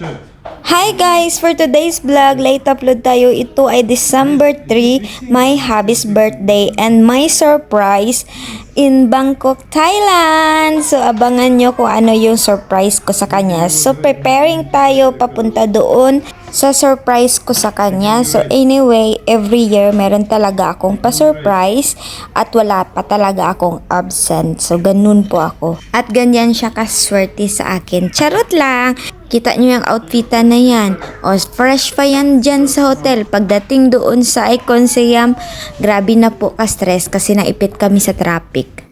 Hi guys! For today's vlog, late upload tayo. Ito ay December 3, my hubby's birthday and my surprise in Bangkok, Thailand. So abangan nyo kung ano yung surprise ko sa kanya. So preparing tayo papunta doon sa surprise ko sa kanya. So anyway, every year meron talaga akong pa-surprise at wala pa talaga akong absent. So ganun po ako. At ganyan siya kaswerte sa akin. Charot lang! Kita nyo yung outfitan na yan. O, fresh pa yan dyan sa hotel. Pagdating doon sa Icon Siam, grabe na po ka-stress kasi naipit kami sa traffic.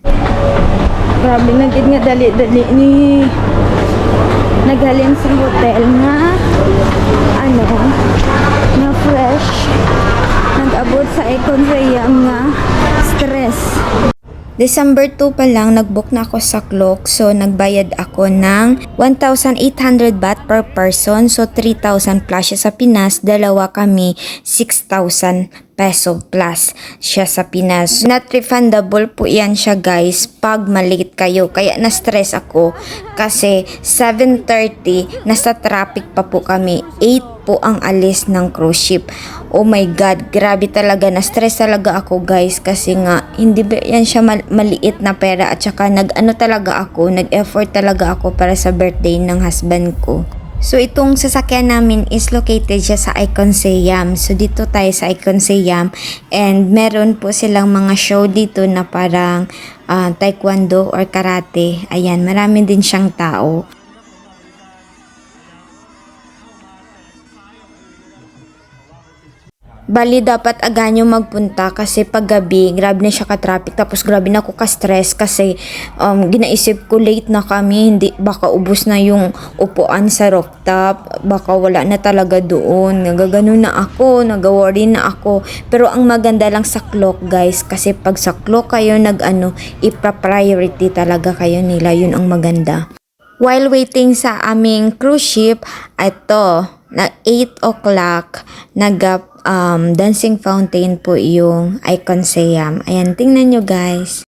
Grabe na gid nga dali-dali ni naghalin sa hotel nga na fresh. Nag-abot sa Icon Siam nga stress. December 2 pa lang, nag-book na ako sa Klook. So, nagbayad ako ng 1,800 baht per person. So, 3,000 plus siya sa Pinas. Dalawa kami, 6,000 peso plus siya sa Pinas. Not refundable po yan siya guys pag malate kayo. Kaya na-stress ako kasi 7:30 nasa traffic pa po kami. 8 po ang alis ng cruise ship. Oh my God, grabe talaga. Na-stress talaga ako guys kasi nga hindi ba yan siya maliit na pera at saka nag-effort talaga ako para sa birthday ng husband ko. So, itong sasakyan namin is located siya sa Icon Siam. So, dito tayo sa Icon Siam. And meron po silang mga show dito na parang taekwondo or karate. Ayan, marami din siyang tao. Bali, dapat aga nyo magpunta kasi pag gabi, grabe na siya ka-traffic. Tapos grabe na ako ka-stress kasi ginaisip ko late na kami. Hindi, baka ubos na yung upuan sa rooftop. Baka wala na talaga doon. Nagagano na ako, nag-worry na ako. Pero ang maganda lang sa Klook guys, kasi pag sa Klook kayo ipa-priority talaga kayo nila. Yun ang maganda. While waiting sa aming cruise ship, ito, na 8 o'clock, dancing fountain po yung Icon Siam. Ayan, tingnan nyo guys.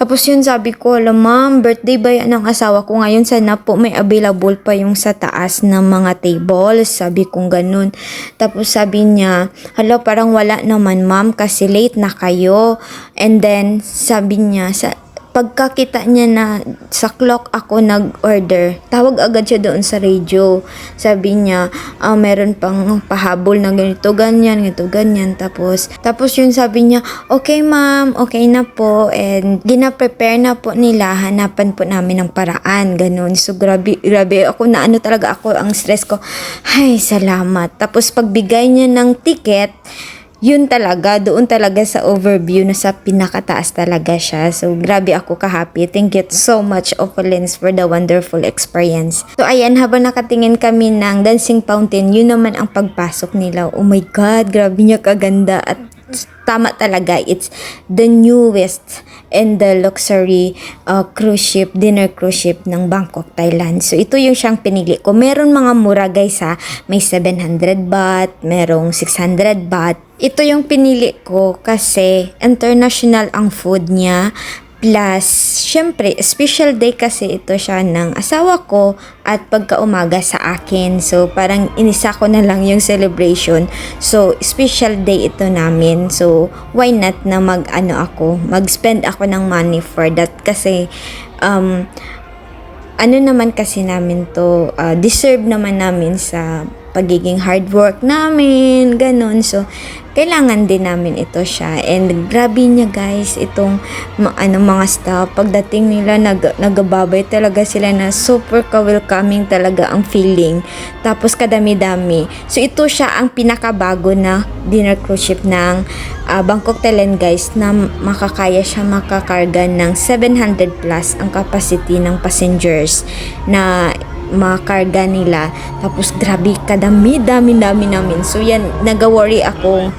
Tapos yun sabi ko, alam ma'am, birthday ba yan ng asawa ko ngayon? Sana po may available pa yung sa taas ng mga tables. Sabi kong ganun. Tapos sabi niya, hala parang wala naman ma'am kasi late na kayo. And then sabi niya, pagkakita niya na sa Klook ako nag-order, tawag agad siya doon sa radio. Sabi niya, meron pang pahabol na ganito, ganyan. Tapos yun sabi niya, okay ma'am, okay na po. And gina-prepare na po nila, hanapan po namin ng paraan. Ganun. So grabe ako na talaga ako, ang stress ko. Ay, salamat. Tapos pagbigay niya ng ticket, yun talaga, doon talaga sa overview na sa pinakataas talaga siya. So, grabe ako ka-happy. Thank you so much, Opulence, for the wonderful experience. So, ayan, habang nakatingin kami ng dancing fountain, yun naman ang pagpasok nila. Oh my God, grabe niya kaganda. At tama talaga, it's the newest and the luxury dinner cruise ship ng Bangkok, Thailand. So, ito yung siyang pinili ko. Meron mga mura guys ha. May 700 baht, merong 600 baht. Ito yung pinili ko kasi international ang food niya. Plus, syempre, special day kasi ito siya ng asawa ko at pagkaumaga sa akin. So, parang inisa ko na lang yung celebration. So, special day ito namin. So, why not na mag-spend ako ng money for that kasi, naman kasi namin to, deserve naman namin sa pagiging hard work namin, ganun. So, kailangan din namin ito siya. And grabe niya guys, itong mga staff, pagdating nila nagababay talaga sila na super ka-welcoming talaga ang feeling. Tapos kadami-dami. So ito siya ang pinakabago na dinner cruise ship ng Bangkok Thailand guys, na makakaya siya makakarga ng 700 plus ang capacity ng passengers na makarga nila. Tapos grabe kadami namin. So yan, nag-worry ako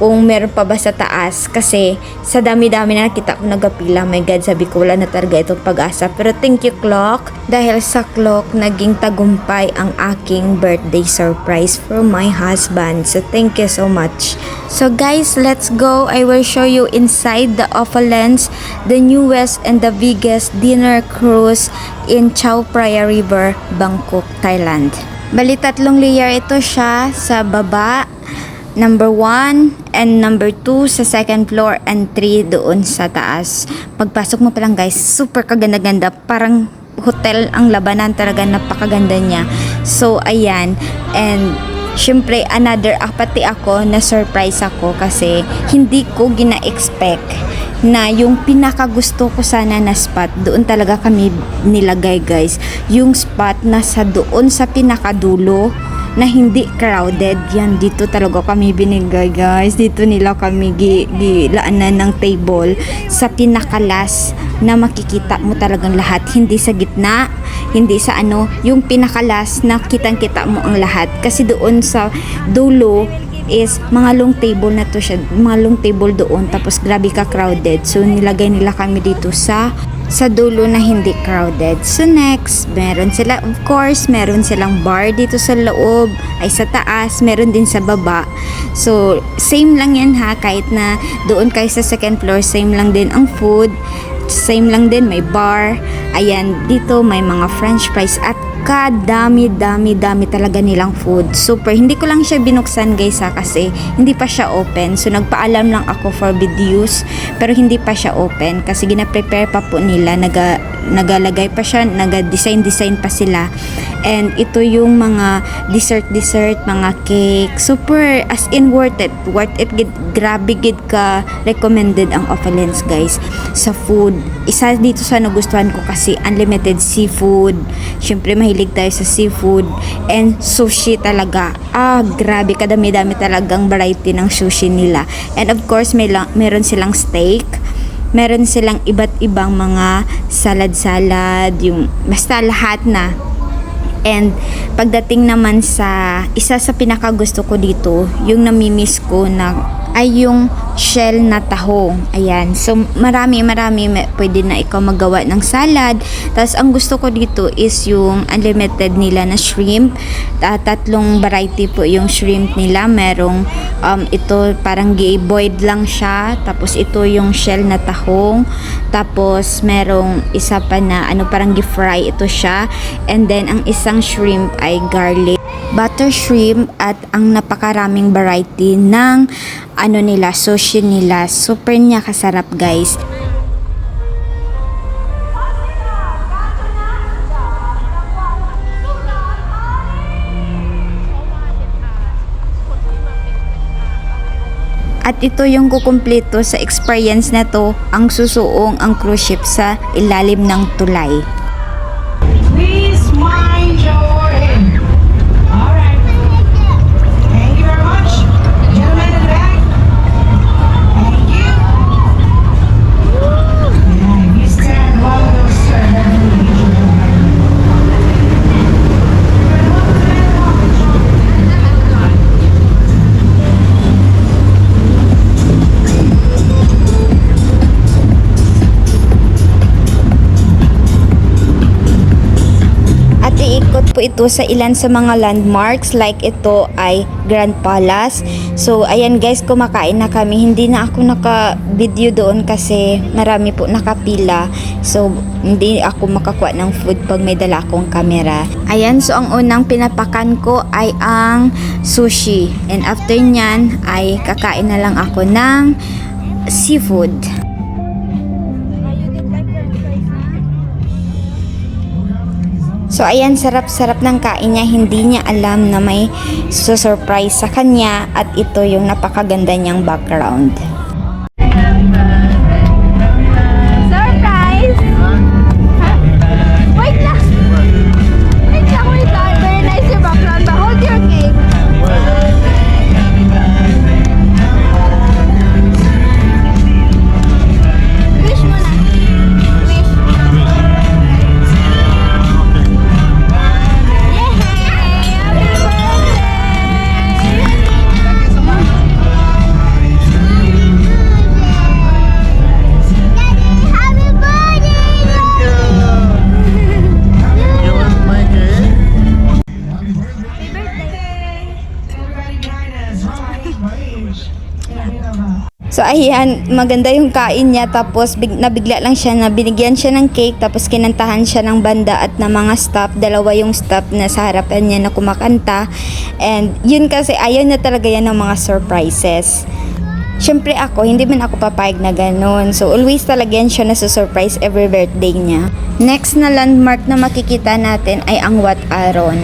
kung meron pa ba sa taas kasi sa dami-dami na nakita ko nagapila. My God, sabi ko wala na talaga itong pag-asa. Pero thank you clock, dahil sa clock naging tagumpay ang aking birthday surprise for my husband. So thank you so much. So guys, let's go. I will show you inside the Opulence, the newest and the biggest dinner cruise in Chao Phraya River, Bangkok, Thailand. Bali 3 layer ito siya sa baba. Number 1 and number 2 sa second floor and 3 doon sa taas. Pagpasok mo pa lang guys, super kaganda-ganda. Parang hotel ang labanan talaga, napakaganda niya. So ayan, and syempre another pati ako na surprise ako kasi hindi ko gina-expect na yung pinakagusto ko sana na spot, doon talaga kami nilagay guys. Yung spot na sa doon sa pinakadulo na hindi crowded, yan dito talaga kami binigay guys. Dito nila kami gilaanan ng table sa pinakalas na makikita mo talagang lahat, hindi sa gitna, hindi sa yung pinakalas na kitang-kita mo ang lahat. Kasi doon sa dulo is mga long table na to siya, mga long table doon, tapos grabe ka crowded. So nilagay nila kami dito sa dulo na hindi crowded. So next, meron sila, of course, meron silang bar dito sa loob, ay sa taas, meron din sa baba. So same lang yan ha, kahit na doon kayo sa second floor, same lang din ang food, same lang din, may bar. Ayan, dito may mga french fries at kadami talaga nilang food. Super, hindi ko lang siya binuksan guys ha, kasi hindi pa siya open. So nagpaalam lang ako for videos, pero hindi pa siya open kasi gina-prepare pa po nila, nagalagay pa siya, naga-design pa sila. And ito yung mga dessert, mga cake. Super, as in worth it gid, grabe gid ka recommended ang Opulence guys sa food. Isa dito sa nagustuhan ko kasi unlimited seafood. Syempre mahilig tayo sa seafood, and sushi talaga. Grabe kadami-dami talagang variety ng sushi nila. And of course meron silang steak, meron silang iba't ibang mga salad, yung basta lahat na. And pagdating naman sa isa sa pinakagusto ko dito, yung namimiss ko na ay yung shell na tahong. Ayan. So marami pwede na ikaw magawa ng salad. Tapos ang gusto ko dito is yung unlimited nila na shrimp. 3 variety po yung shrimp nila. Merong ito parang boiled lang siya. Tapos ito yung shell na tahong. Tapos merong isa pa na parang fry ito siya. And then ang isang shrimp ay garlic butter shrimp, at ang napakaraming variety ng nila, sushi nila. Super niya kasarap guys. At ito yung kukumpleto sa experience na to, ang susuong ang cruise ship sa ilalim ng tulay. Please mind your head. All right. Thank you very much. Gentlemen in the back. Thank you. Yeah, you stand well, sir. Iikot po ito sa ilan sa mga landmarks, like ito ay Grand Palace. So ayan guys, kumakain na kami. Hindi na ako naka-video doon kasi marami po nakapila. So hindi ako makakuha ng food pag may dala akong camera. Ayan, so ang unang pinapakan ko ay ang sushi. And after nyan ay kakain na lang ako ng seafood. So ayan, sarap-sarap ng kain niya. Hindi niya alam na may surprise sa kanya at ito yung napakaganda niyang background. Surprise! Wait lang! Wait lang, wait lang. Very nice your background, but hold your cake. Wish mo na. Wish. Yay! Happy birthday! Happy You want my cake? Everybody behind us. Right. So ayan, maganda yung kain niya, tapos nabigla lang siya na binigyan siya ng cake, tapos kinantahan siya ng banda at ng mga staff. Dalawa yung staff na sa harapan niya na kumakanta, and yun kasi ayaw na talaga yan ng mga surprises. Siyempre ako, hindi man ako papayag na ganun. So always talaga yan siya nasusurprise every birthday niya. Next na landmark na makikita natin ay ang Wat Aron.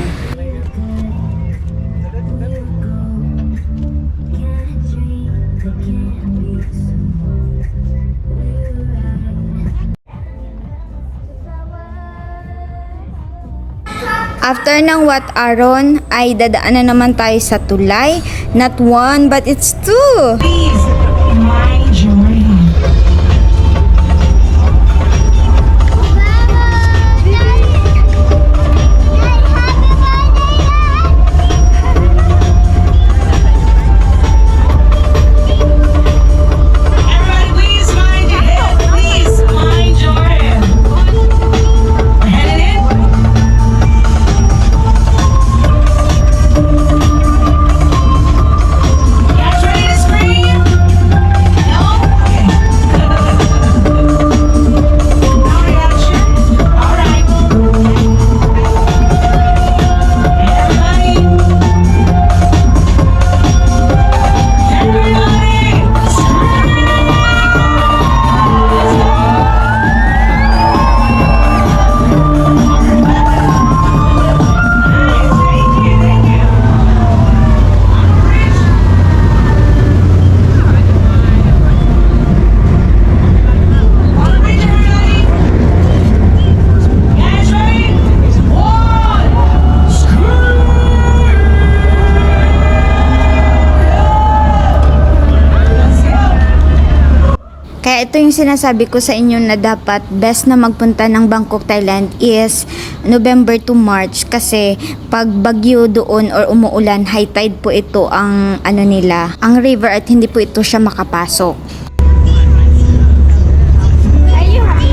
After ng Wat Aron ay dadaanan naman tayo sa Tulay. Not one but it's two. Please mind your hand. Everybody, please mind your head. Please mind your head. We're headed in. You guys ready to scream? No? Okay. No reaction? All right. Everybody. Kaya ito yung sinasabi ko sa inyo na dapat best na magpunta ng Bangkok, Thailand is November to March, kasi pag bagyo doon or umuulan, high tide po ito ang ano nila, ang river, at hindi po ito siya makapasok. Are you happy?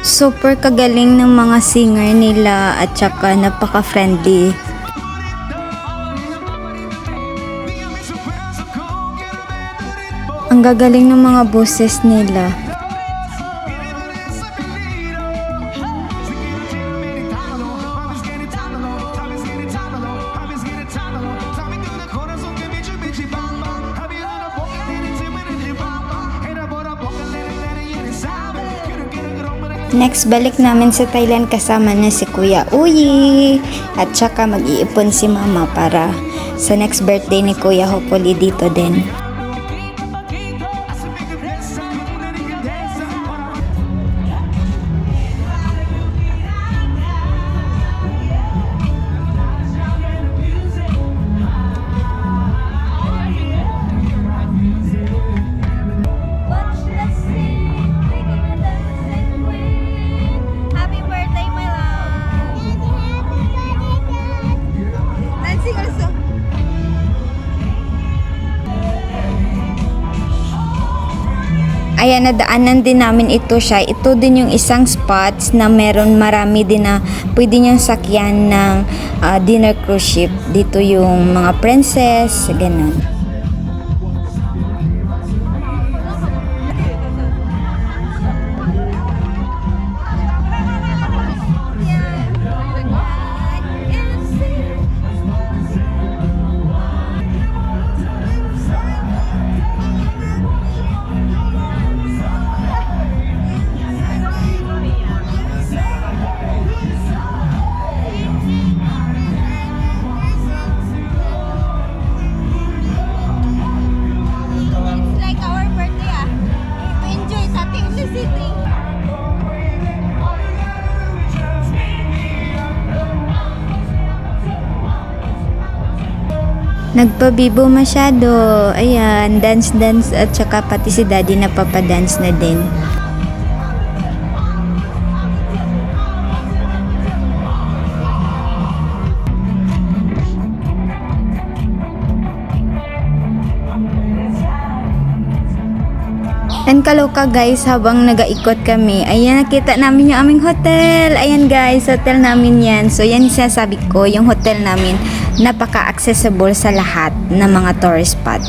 Super kagaling ng mga singer nila at saka napaka-friendly. Ang gagaling ng mga boses nila. Next, balik namin sa Thailand kasama na si Kuya Uyi. At saka mag-iipon si Mama para sa next birthday ni Kuya, hopefully dito din. Watch the sea, making a dancing queen. Happy birthday, my love. Dancing also. Ayan, nadaanan din namin ito siya. Ito din yung isang spots na meron marami din na pwede niyang sakyan ng dinner cruise ship. Dito yung mga princess, ganun. Nagpabibo masyado. Ayan, dance at saka pati si daddy napapadance na din. And kaloka guys, habang nagaikot kami, ayan, nakita namin yung aming hotel. Ayan guys, hotel namin yan. So yan yung sinasabi ko, yung hotel namin, napaka-accessible sa lahat ng mga tourist spot.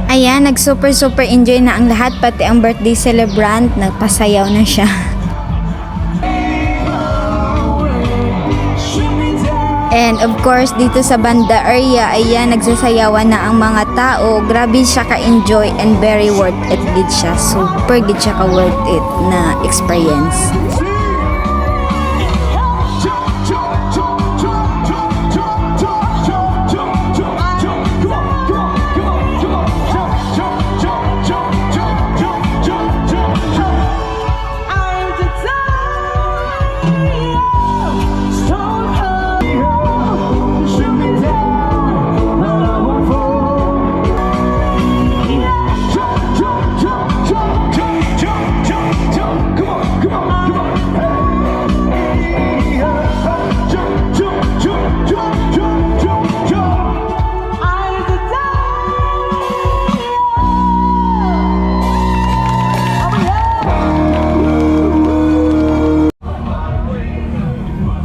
Ayan, nag super enjoy na ang lahat, pati ang birthday celebrant, nagpasayaw na siya. And of course, dito sa banda area, ayan, nagsasayawan na ang mga tao. Grabe siya ka-enjoy and very worth it gid siya. Super gid siya ka-worth it na experience.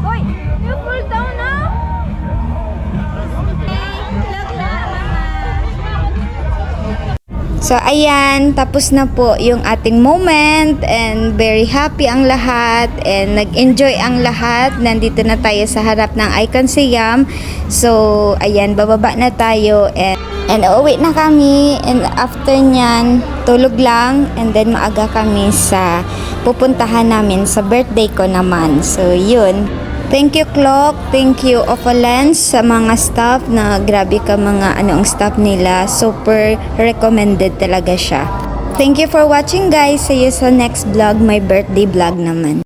Hoy, you fall down na. So ayan, tapos na po yung ating moment and very happy ang lahat and nag-enjoy ang lahat. Nandito na tayo sa harap ng Icon Siam. So ayan, bababa na tayo and uuwi na kami, and after nyan, tulog lang, and then maaga kami sa pupuntahan namin sa birthday ko naman. So yun. Thank you Clock, thank you Opalens sa mga staff na grabe ka mga ang staff nila. Super recommended talaga siya. Thank you for watching guys. See you sa next vlog, my birthday vlog naman.